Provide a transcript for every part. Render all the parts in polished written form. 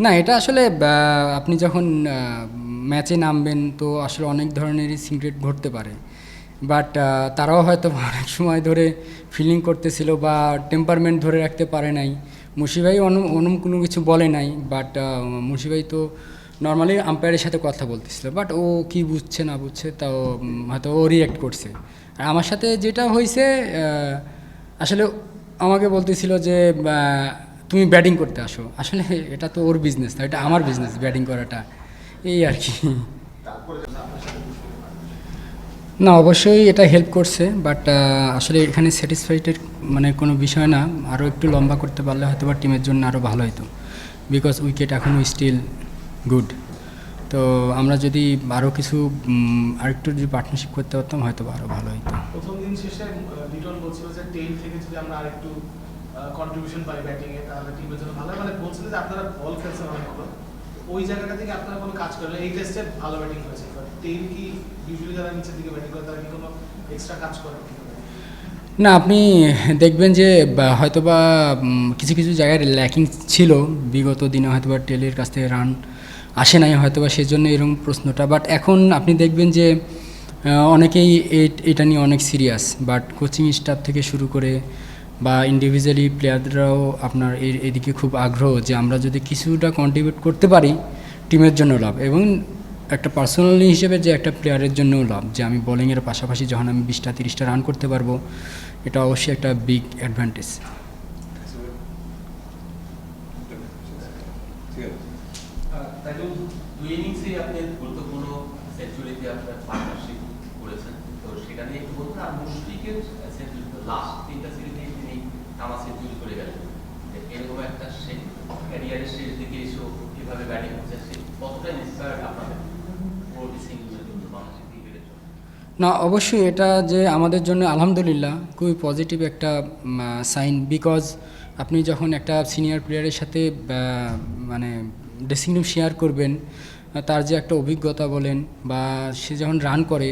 না, এটা আসলে আপনি যখন ম্যাচে নামবেন তো আসলে অনেক ধরনেরই সিক্রেট ঘটতে পারে। বাট তারাও হয়তো অনেক সময় ধরে ফিলিং করতেছিল বা টেম্পারমেন্ট ধরে রাখতে পারে নাই। মুশি ভাই অনম কোনো কিছু বলে নাই, বাট মুশি ভাই তো নর্মালি আম্পায়ারের সাথে কথা বলতেছিল, বাট ও কি বুঝছে না বুঝছে তাও হয়তো ও রিয়্যাক্ট করছে। আর আমার সাথে যেটা হয়েছে, আসলে আমাকে বলতেছিল যে তুমি ব্যাটিং করতে আসো। আসলে এটা তো ওর বিজনেস না, এটা আমার বিজনেস ব্যাটিং করাটা, এই আর কি। না, অবশ্যই এটা হেল্প করছে, বাট আসলে এখানে স্যাটিসফাইডের মানে কোনো বিষয় না। আরও একটু লম্বা করতে পারলে হয়তো বা টিমের জন্য আরও ভালো হতো, বিকজ উইকেট এখনও স্টিল গুড। তো আমরা যদি আরও কিছু আরেকটু যদি পার্টনারশিপ করতে পারতাম হয়তো আরও ভালো হতো। প্রথম দিন শেষে লিটন বলছিল যে টেইল থেকে যদি আমরা আরেকটু কন্ট্রিবিউশন পাই ব্যাটিং এ তাহলে টিমের জন্য ভালো হয়। মানে বলছিল যে আপনারা বল খেলছেন অনেকগুলো, ওই জায়গাটা থেকে আপনারা কোনো কাজ করলেন। এই টেস্টে ভালো ব্যাটিং হয়েছে, টেইল কি ইউজুয়ালি যারা নিচের দিকে ব্যাটিং করে তারা কি কোনো এক্সট্রা কাজ করে? না, আপনি দেখবেন যে হয়তোবা কিছু কিছু জায়গায় ল্যাকিং ছিল বিগত দিনে, হয়তোবা টেলের কাছ থেকে রান আসে নাই হয়তোবা সেজন্য এরকম প্রশ্নটা। বাট এখন আপনি দেখবেন যে অনেকেই এটা নিয়ে অনেক সিরিয়াস, বাট কোচিং স্টাফ থেকে শুরু করে বা ইন্ডিভিজুয়ালি প্লেয়াররাও আপনার এদিকে খুব আগ্রহ যে আমরা যদি কিছুটা কন্ট্রিবিউট করতে পারি টিমের জন্য লাভ, এবং একটা পার্সোনালি হিসেবে যে একটা প্লেয়ারের জন্যও লাভ, যে আমি বোলিংয়ের পাশাপাশি যখন আমি 20-30টা রান করতে পারবো, এটা অবশ্যই একটা বিগ অ্যাডভান্টেজ। তাইজুল, দুই ইনিংসে আপনি গুরুত্বপূর্ণ সেঞ্চুরিতে আপনার পার্টনারশিপ করেছেন, তো সেটা নিয়ে একটু বলতে। আর মুশফিকের সেঞ্চুরি লাস্ট 3টা সিরিজে তিনি টানা সেঞ্চুরি করে গেলেন, যে এরকম একটা সেই ক্যারিয়ারের শেষ দিকে এসেও কীভাবে ব্যাটিং হচ্ছে, সে কতটা ইন্সপায়ার্ড আপনাদের পুরো সিঙ্গেলের জন্য, বাংলাদেশের ক্রিকেটের জন্য? না, অবশ্যই এটা যে আমাদের জন্য আলহামদুলিল্লাহ খুবই পজিটিভ একটা সাইন, বিকজ আপনি যখন একটা সিনিয়র প্লেয়ারের সাথে মানে ড্রেসিং রুম শেয়ার করবেন, তার যে একটা অভিজ্ঞতা বলেন বা সে যখন রান করে,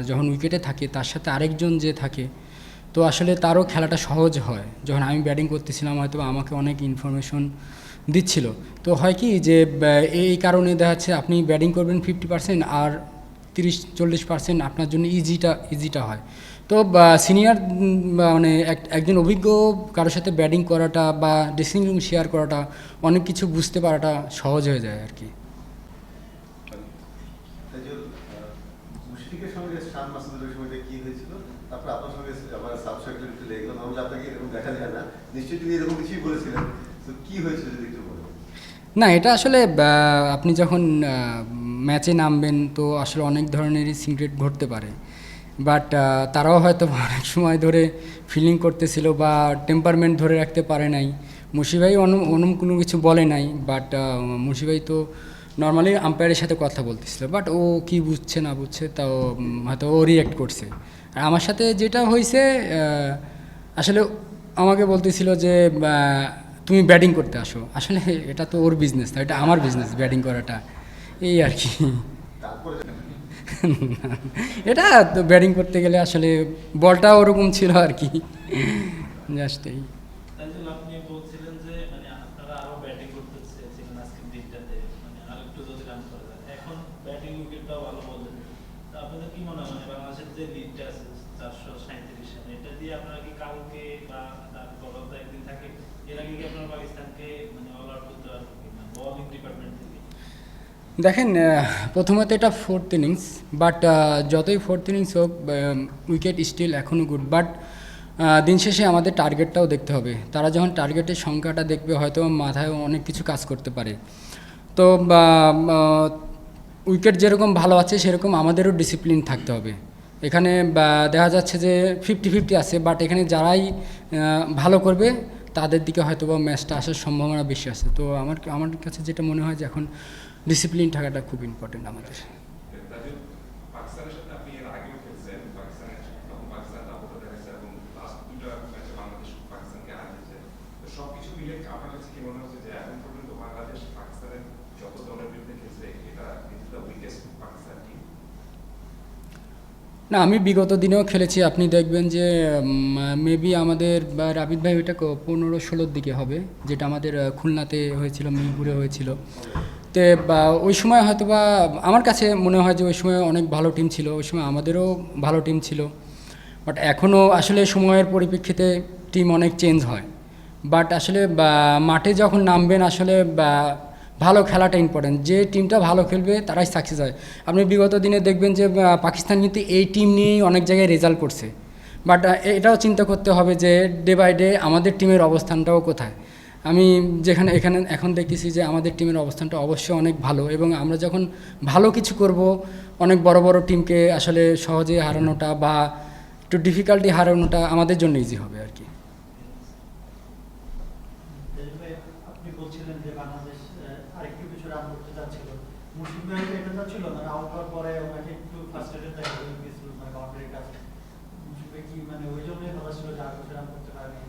যখন উইকেটে থাকে তার সাথে আরেকজন যে থাকে, তো আসলে তারও খেলাটা সহজ হয়। যখন আমি ব্যাটিং করতেছিলাম হয়তো আমাকে অনেক ইনফরমেশন দিচ্ছিল। তো হয় কি যে এই কারণে দেখা যাচ্ছে আপনি ব্যাটিং করবেন 50%, আর 30-40% আপনার জন্য ইজিটা হয়। তো সিনিয়র মানে একজন অভিজ্ঞ কারোর সাথে ব্যাটিং করাটা বা ড্রেসিং রুম শেয়ার করাটা, অনেক কিছু বুঝতে পারাটা সহজ হয়ে যায় আর কি। মুশফিকের সঙ্গে শান মাসুদের সময়টা কি হয়েছিল, তারপর আপনার সঙ্গে আমার সাবস্ক্রাইবার একটু লেগে গেল, তাহলে আপনাকে এরকম দেখা যায় না, নিশ্চয়ই তিনি এরকম কিছুই বলেছিলেন। তো কি হয়েছিল যদি একটু বলেন? না, এটা আসলে আপনি যখন ম্যাচে নামবেন তো আসলে অনেক ধরনেরই সিক্রেট ঘটতে পারে। বাট তারাও হয়তো অনেক সময় ধরে ফিলিং করতেছিল বা টেম্পারমেন্ট ধরে রাখতে পারে নাই। মুশি ভাই অনম কোনো কিছু বলে নাই, বাট মুশি ভাই তো নর্মালি আম্পায়ারের সাথে কথা বলতেছিল, বাট ও কি বুঝছে না বুঝছে তাও হয়তো ও রিয়্যাক্ট করছে। আর আমার সাথে যেটা হয়েছে, আসলে আমাকে বলতেছিল যে তুমি ব্যাটিং করতে আসো। আসলে এটা তো ওর বিজনেস না, এটা আমার বিজনেস ব্যাটিং করাটা, এই আর কি। তারপরে এটা তো ব্যাটিং করতে গেলে আসলে বলটা ওরকম ছিল আর কি, জাস্ট এই। তাইজুল, আপনি বলছিলেন যে মানে আপনারা আরো ব্যাটিং করতে চেয়েছিলেন আজকের দিনটাতে, মানে আরেকটু যদি রান করা যায়। এখন ব্যাটিং উইকেটটাও ভালো বললেন, তো আপনাদের কি মনে হয় মানে বাংলাদেশের যে লিডটা আছে 437 রানে, এটা দিয়ে আপনারা কি কালকে বা তারপর তো একদিন থাকে, এর আগে কি আপনারা পাকিস্তানকে মানে অল আউট করতে পারবেন কিনা বোলিং ডিপার্টমেন্ট থেকে? দেখেন, প্রথমত এটা ফোর্থ ইনিংস, বাট যতই ফোর্থ ইনিংস হোক উইকেট স্টিল এখনও গুড। বাট দিন শেষে আমাদের টার্গেটটাও দেখতে হবে। তারা যখন টার্গেটের সংখ্যাটা দেখবে হয়তো মাথায় অনেক কিছু কাজ করতে পারে। তো উইকেট যেরকম ভালো আছে সেরকম আমাদেরও ডিসিপ্লিন থাকতে হবে। এখানে দেখা যাচ্ছে যে 50-50 আছে, বাট এখানে যারাই ভালো করবে তাদের দিকে হয়তো বা ম্যাচটা আসার সম্ভাবনা বেশি আছে। তো আমার কাছে যেটা মনে হয় যে এখন ডিসিপ্লিন থাকাটা খুব ইম্পর্টেন্ট আমাদের। তাদের পাকিস্তানের সাথে আপনি এর আগেও খেলছেন, পাকিস্তানের তখন পাকিস্তান দাপটটা দেখাচ্ছে এবং লাস্ট 2টা ম্যাচে বাংলাদেশ পাকিস্তানকে হারিয়েছে। তো সবকিছু মিলে আপনার কাছে কি মনে হচ্ছে যে এখন পর্যন্ত বাংলাদেশ পাকিস্তানের যত দলের বিরুদ্ধে খেলছে এটা is the weakest Pakistan team? না, আমি বিগত দিনেও খেলেছি। আপনি দেখবেন যে মেবি আমাদের রাবিদ ভাই ওইটা 15-16 দিকে হবে, যেটা আমাদের খুলনাতে হয়েছিল, মিরপুরে হয়েছিল। তো ওই সময় হয়তো বা আমার কাছে মনে হয় যে ওই সময় অনেক ভালো টিম ছিল, ওই সময় আমাদেরও ভালো টিম ছিল। বাট এখনও আসলে সময়ের পরিপ্রেক্ষিতে টিম অনেক চেঞ্জ হয়। বাট আসলে মাঠে যখন নামবেন আসলে ভালো খেলাটা ইম্পর্টেন্ট। যে টিমটা ভালো খেলবে তারাই সাকসেস হয়। আপনি বিগত দিনে দেখবেন যে পাকিস্তান কিন্তু এই টিম নিয়েই অনেক জায়গায় রেজাল্ট করছে। বাট এটাও চিন্তা করতে হবে যে ডে বাই ডে আমাদের টিমের অবস্থানটাও কোথায়। আমি এখানে এখন দেখতেছি যে আমাদের টিমের অবস্থানটা অবশ্যই অনেক ভালো, এবং আমরা যখন ভালো কিছু করব অনেক বড় বড় টিমকে আসলে সহজে হারানোটা বা একটু ডিফিকাল্টি হারানোটা আমাদের জন্য ইজি হবে আর কি। আপনি বলছিলেন যে বাংলাদেশ আরেকটু কিছু রান করতে চাচ্ছিল, মুশফিক ভাই এটা চাচ্ছিল না, আউট হওয়ার পরে ওনাকে একটু ফার্স্ট্রেটেড দেখা গিয়েছিল, মানে বাউন্ডারির কাছে মুশফিক ভাই কি মানে ওই জন্যই ভালো ছিল যে আর কিছু রান করতে পারেনি?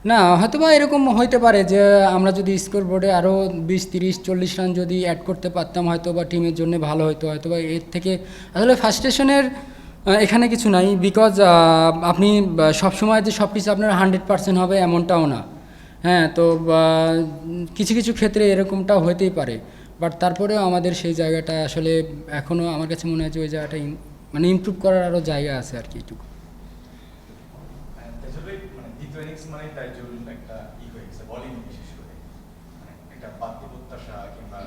না, হয়তো বা এরকম হইতে পারে যে আমরা যদি স্কোর বোর্ডে আরও 20-30-40 রান যদি অ্যাড করতে পারতাম হয়তো বা টিমের জন্য ভালো হতো। হয়তো বা এর থেকে আসলে ফার্স্টেশনের এখানে কিছু নাই, বিকজ আপনি সবসময় যে সব কিছু আপনার 100% হবে এমনটাও না। হ্যাঁ, তো কিছু কিছু ক্ষেত্রে এরকমটাও হইতেই পারে। বাট তারপরেও আমাদের সেই জায়গাটা আসলে এখনও আমার কাছে মনে হয় যে ওই জায়গাটা মানে ইমপ্রুভ করার আরও জায়গা আছে আর কি একটু। মানে দ্বিতীয় ইনিংস মানে তাইজুল একটা হয়ে গেছে বোলিং বিশেষ করে, মানে একটা বাড়তি প্রত্যাশা কিংবা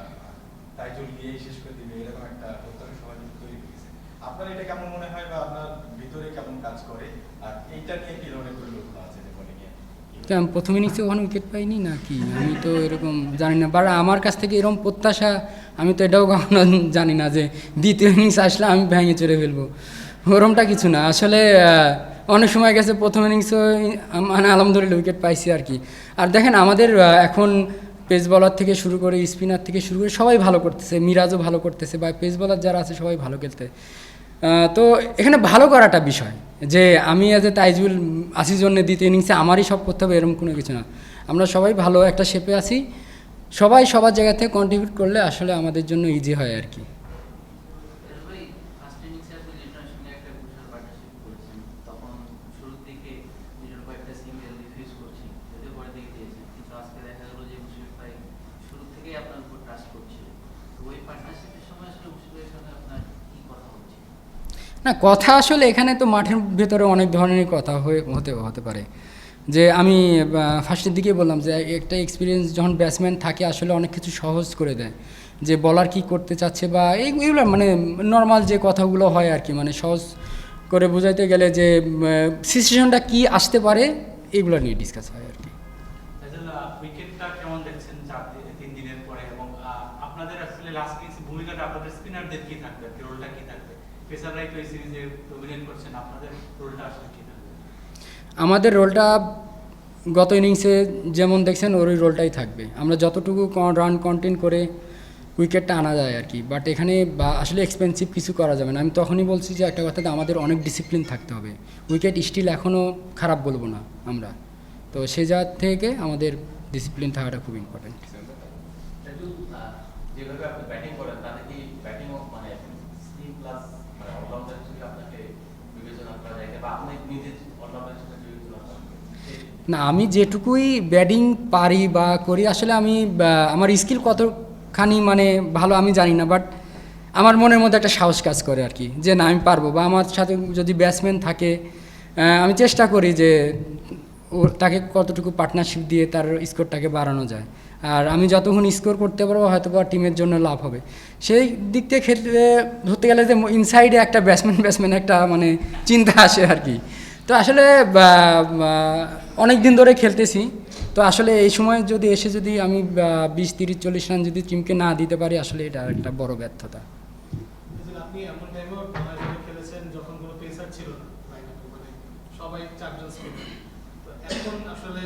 তাইজুল গিয়েই শেষ করে দিবে এরকম একটা প্রত্যাশা সবাই তৈরি হয়ে গেছে। আপনার এটা কেমন মনে হয় বা আপনার ভিতরে কেমন কাজ করে, আর এইটা নিয়ে কি ধরনের পরিকল্পনা আছে যে বোলিংয়ে? প্রথম ইনিংসে ওখানে উইকেট পাইনি নাকি, আমি তো এরকম জানি না। বাট আমার কাছ থেকে এরকম প্রত্যাশা আমি তো এটাও কখনো জানি না যে দ্বিতীয় ইনিংস আসলে আমি ভেঙে চড়ে ফেলবো, ওরমটা কিছু না। আসলে অনেক সময় গেছে প্রথম ইনিংসও মানে আলহামদুলিল্লাহ উইকেট পাইছি আর কি। আর দেখেন আমাদের এখন পেস বলার থেকে শুরু করে স্পিনার থেকে শুরু করে সবাই ভালো করতেছে, মিরাজও ভালো করতেছে, বা পেস বলার যারা আছে সবাই ভালো খেলতে। তো এখানে ভালো করাটা বিষয়, যে আমি এজ এ তাইজুল আসির জন্য দ্বিতীয় ইনিংসে আমারই সব করতে হবে এরকম কোনো কিছু না। আমরা সবাই ভালো একটা শেপে আছি, সবাই সবার জায়গা থেকে কন্ট্রিবিউট করলে আসলে আমাদের জন্য ইজি হয় আর কি। না, কথা আসলে এখানে তো মাঠের ভেতরে অনেক ধরনের কথা হতে পারে। যে আমি ফার্স্টের দিকে বললাম যে একটা এক্সপিরিয়েন্স যখন ব্যাটসম্যান থাকে আসলে অনেক কিছু সহজ করে দেয়, যে বলার কি করতে চাচ্ছে বা এইগুলো মানে নর্মাল যে কথাগুলো হয় আর কি, মানে সহজ করে বোঝাইতে গেলে যে সিচুয়েশনটা কি আসতে পারে এগুলো নিয়ে ডিসকাস হয় আর কি। উইকেটটা কেমন দেখছেন 3 দিনের পরে, এবং আপনাদের আসলে লাস্ট ইনিংসে ভূমিকাটা আপনাদের স্পিনারদের কি থাকবে, রোলটা কি থাকবে? পেসাররাই তো এই সিরিজে ডমিনেট করছেন, আপনাদের রোলটা আসলে কি থাকবে? আমাদের রোলটা গত ইনিংসে যেমন দেখছেন ওর ওই রোলটাই থাকবে। আমরা যতটুকু রান কন্টেন্ট করে উইকেটটা আনা যায় আর কি। বাট এখানে আসলে এক্সপেন্সিভ কিছু করা যাবে না। আমি তখনই বলছি যে একটা কথা, আমাদের অনেক ডিসিপ্লিন থাকতে হবে। উইকেট স্টিল এখনও খারাপ বলবো না আমরা, তো সেই জায়গা থেকে আমাদের ডিসিপ্লিন থাকাটা খুব ইম্পর্টেন্ট। যেভাবে আপনি ব্যাটিং করেন তাতে কি ব্যাটিং মানে স্পিন প্লাস মানে অলরাউন্ডার হিসেবে আপনাকে বিবেচনা করা যায়, বা আপনি নিজে অলরাউন্ডার হিসেবে বিবেচনা করেন? না, আমি যেটুকুই ব্যাটিং পারি বা করি আসলে আমি আমার স্কিল কতখানি মানে ভালো আমি জানি না, বাট আমার মনের মধ্যে একটা সাহস কাজ করে আর কি, যে না আমি পারবো। বা আমার সাথে যদি ব্যাটসম্যান থাকে আমি চেষ্টা করি যে তাকে কতটুকু পার্টনারশিপ দিয়ে তার স্কোরটাকে বাড়ানো যায়। আর আমি যতক্ষণ স্কোর করতে পারবো হয়তো বা টিমের জন্য লাভ হবে। সেই দিক থেকে ক্ষেত্রে ধরতে গেলে যে ইনসাইডে একটা ব্যাটসম্যান একটা মানে চিন্তা আসে আর কি। তো আসলে অনেক দিন ধরে খেলতেছি, তো আসলে এই সময় যদি আমি 20-30-40 রান যদি টিমকে না দিতে পারি আসলে এটা একটা বড় ব্যর্থতা। আপনি এমন টাইমেও টুর্নামেন্টে খেলেছেন যখন কোনো পেসার ছিল না লাইনআপে, মানে সবাই 4 জন স্পিনার। তো এখন আসলে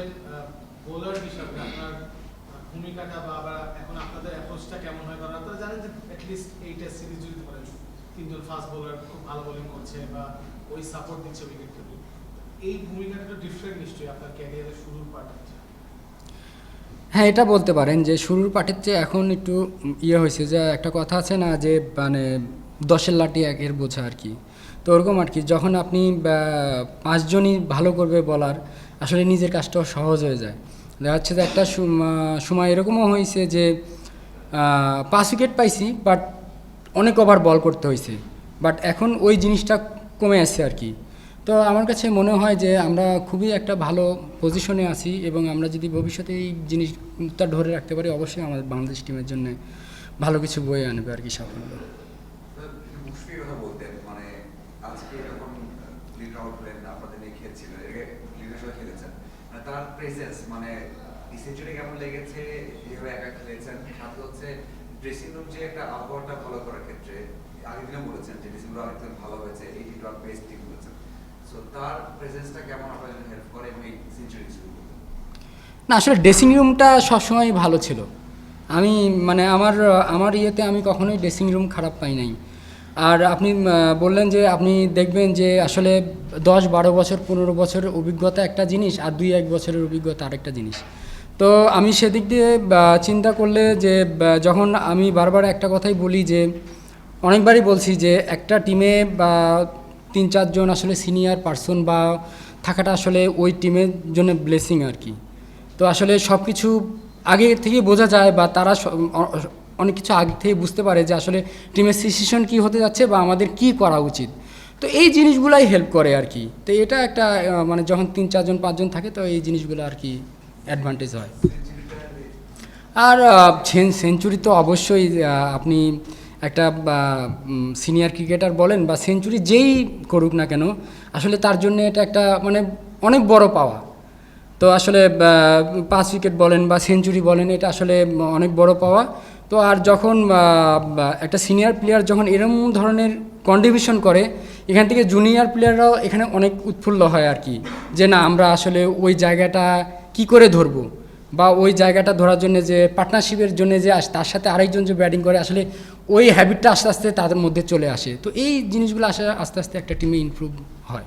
বোলার হিসাবে আপনার ভূমিকাটা বা আবার এখন আপনাদের অ্যাপ্রোচটা কেমন হয়? কারণ আপনারা জানেন যে অ্যাটলিস্ট এই টেস্ট সিরিজ যদি ধরেন 3 জন ফাস্ট বোলার খুব ভালো বোলিং করছে বা ওই সাপোর্ট দিচ্ছে উইকেট টেবিল, এই ভূমিকাটা ডিফারেন্ট নিশ্চয়ই আপনার ক্যারিয়ারের শুরুর পার্ট আছে। হ্যাঁ, এটা বলতে পারেন যে শুরুর পার্টের চেয়ে এখন একটু হয়েছে, যে একটা কথা আছে না যে মানে 10-এর লাঠি 1-এর বোঝা আর কি। তো ওরকম আর কি, যখন আপনি 5 জনই ভালো করবে বলার, আসলে নিজের কাজটাও সহজ হয়ে যায়। দেখা যাচ্ছে যে একটা সময় এরকমও হয়েছে যে 5 উইকেট পাইছি, বাট অনেক ওভার বল করতে হয়েছে, বাট এখন ওই জিনিসটা কমে আসছে আর কি। তো আমার কাছে মনে হয় যে আমরা খুবই একটা ভালো পজিশনে আছি, এবং আমরা যদি ভবিষ্যতে এই জিনিসটা ধরে রাখতে পারি, অবশ্যই আমাদের বাংলাদেশ টিমের জন্য ভালো কিছু বয়ে আনবে আর কি সাফল্য। মুশফিকের কথা বলতেন, মানে আজকে যখন লিড আউট হলেন আপনাদের নিয়ে খেলছিল, লিডের সাথে খেলেছেন, মানে তার প্রেজেন্স, মানে সেঞ্চুরি কেমন লেগেছে, এইভাবে একা খেলেছেন, সাথে হচ্ছে ড্রেসিং রুম যে একটা আবহাওয়াটা ফলো করার ক্ষেত্রে আগের দিনে বলেছেন যে ড্রেসিং রুম অনেক ভালো হয়েছে, এই টি টোয়েন্টি বেস্ট টিম বলেছেন, সো তার প্রেজেন্সটা কেমন আপনার জন্য হেল্প করে এবং এই সেঞ্চুরি শুরু করতে? না, আসলে ড্রেসিং রুমটা সবসময় ভালো ছিল। আমি মানে আমার ইয়েতে আমি কখনোই ড্রেসিং রুম খারাপ পাই নাই। আর আপনি বললেন যে আপনি দেখবেন যে আসলে 10-12 বছর 15 বছরের অভিজ্ঞতা একটা জিনিস, আর 2-1 বছরের অভিজ্ঞতা আরেকটা জিনিস। তো আমি সেদিক দিয়ে চিন্তা করলে যে যখন আমি বারবার একটা কথাই বলি যে অনেকবারই বলছি যে একটা টিমে বা 3-4 জন আসলে সিনিয়র পার্সন বা থাকাটা আসলে ওই টিমের জন্য ব্লেসিং আর কি। তো আসলে সব কিছু আগে থেকে বোঝা যায়, বা তারা অনেক কিছু আগে থেকে বুঝতে পারে যে আসলে টিমের সিচুয়েশন কী হতে যাচ্ছে বা আমাদের কি করা উচিত। তো এই জিনিসগুলাই হেল্প করে আর কি। তো এটা একটা মানে যখন 3-4 জন 5 জন থাকে, তো এই জিনিসগুলো আর কি অ্যাডভান্টেজ হয়। আর সেঞ্চুরি তো অবশ্যই আপনি একটা সিনিয়র ক্রিকেটার বলেন বা সেঞ্চুরি যেই করুক না কেন, আসলে তার জন্য এটা একটা মানে অনেক বড় পাওয়া। তো আসলে 5 উইকেট বলেন বা সেঞ্চুরি বলেন, এটা আসলে অনেক বড় পাওয়া। তো আর যখন একটা সিনিয়র প্লেয়ার যখন এরকম ধরনের কন্ট্রিবিউশন করে, এখান থেকে জুনিয়র প্লেয়াররাও এখানে অনেক উৎফুল্ল হয় আর কি, যে না আমরা আসলে ওই জায়গাটা কি করে ধরবো, বা ওই জায়গাটা ধরার জন্য যে পার্টনারশিপের জন্য যে তার সাথে আরেকজন যে ব্যাটিং করে, আসলে ওই হ্যাবিটটা আস্তে আস্তে তাদের মধ্যে চলে আসে। তো এই জিনিসগুলো আস্তে আস্তে একটা টিমে ইমপ্রুভ হয়।